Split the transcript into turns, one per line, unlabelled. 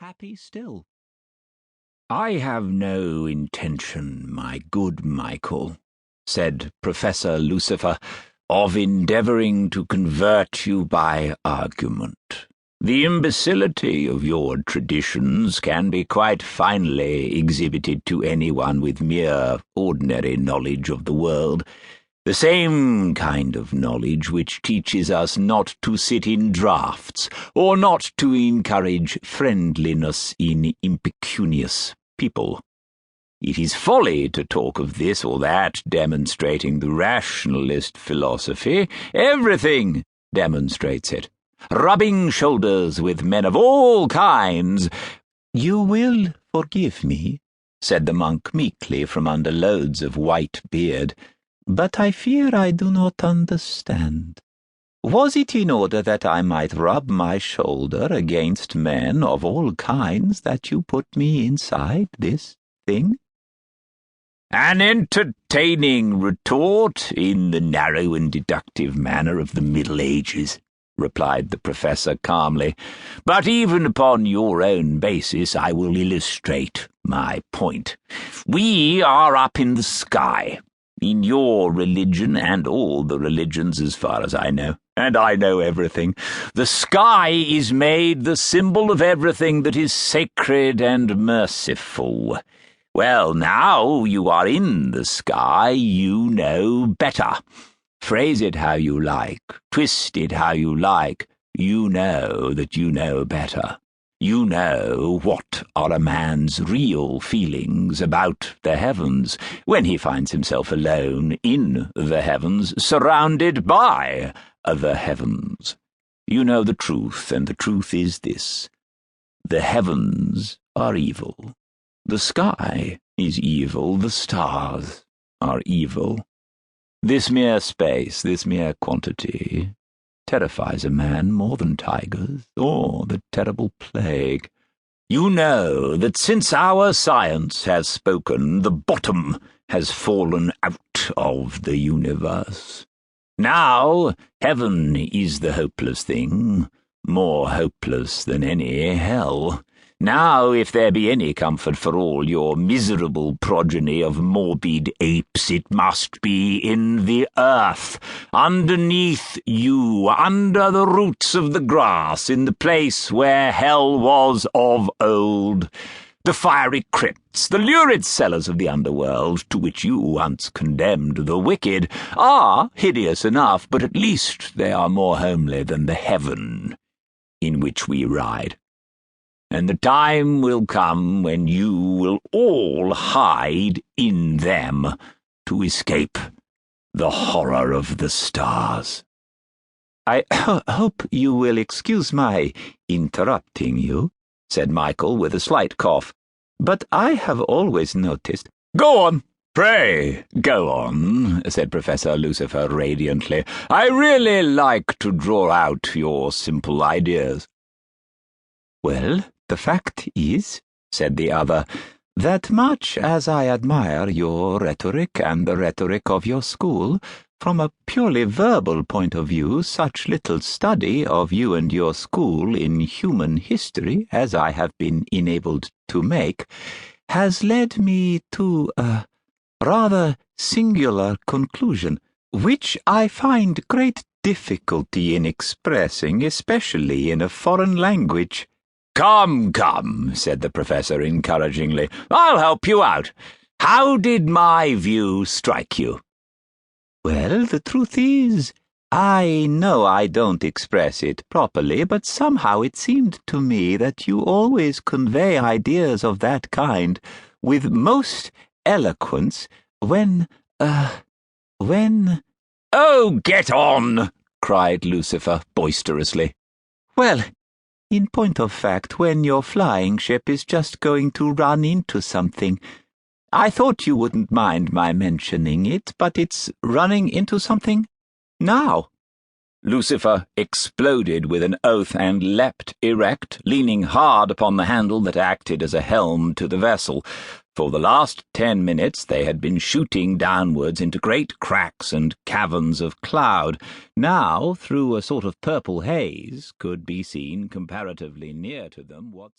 happy still. "I have no intention, my good Michael," said Professor Lucifer, "of endeavouring to convert you by argument. The imbecility of your traditions can be quite finely exhibited to anyone with mere ordinary knowledge of the world, the same kind of knowledge which teaches us not to sit in draughts, or not to encourage friendliness in impecunious people. It is folly to talk of this or that demonstrating the rationalist philosophy. Everything demonstrates it. Rubbing shoulders with men of all kinds." "You will forgive me," said the monk meekly from under loads of white beard, "but I fear I do not understand. Was it in order that I might rub my shoulder against men of all kinds that you put me inside this thing?" "An entertaining retort in the narrow and deductive manner of the Middle Ages," replied the professor calmly. "But even upon your own basis I will illustrate my point. We are up in the sky, in your religion and all the religions as far as I know, and I know everything. The sky is made the symbol of everything that is sacred and merciful. Well, now you are in the sky, you know better. Phrase it how you like, twist it how you like, you know that you know better. You know what are a man's real feelings about the heavens when he finds himself alone in the heavens, surrounded by the heavens. You know the truth, and the truth is this: the heavens are evil. The sky is evil, the stars are evil. This mere space, this mere quantity, terrifies a man more than tigers or the terrible plague. You know that since our science has spoken, the bottom has fallen out of the universe. Now heaven is the hopeless thing, more hopeless than any hell. Now, if there be any comfort for all your miserable progeny of morbid apes, it must be in the earth, underneath you, under the roots of the grass, in the place where hell was of old. The fiery crypts, the lurid cellars of the underworld, to which you once condemned the wicked, are hideous enough, but at least they are more homely than the heaven in which we ride. And the time will come when you will all hide in them to escape the horror of the stars." "I hope you will excuse my interrupting you," said Michael with a slight cough, "but I have always noticed—" "Go on, pray, go on," said Professor Lucifer radiantly. "I really like to draw out your simple ideas." "Well, the fact is," said the other, "that much as I admire your rhetoric and the rhetoric of your school, from a purely verbal point of view, such little study of you and your school in human history as I have been enabled to make has led me to a rather singular conclusion, which I find great difficulty in expressing, especially in a foreign language." Come, said the professor encouragingly. "I'll help you out. How did my view strike you?" "Well, the truth is, I know I don't express it properly, but somehow it seemed to me that you always convey ideas of that kind with most eloquence when... "Oh, get on!" cried Lucifer boisterously. "Well, in point of fact, when your flying ship is just going to run into something. I thought you wouldn't mind my mentioning it, but it's running into something now." Lucifer exploded with an oath and leapt erect, leaning hard upon the handle that acted as a helm to the vessel. For the last 10 minutes they had been shooting downwards into great cracks and caverns of cloud. Now, through a sort of purple haze, could be seen comparatively near to them what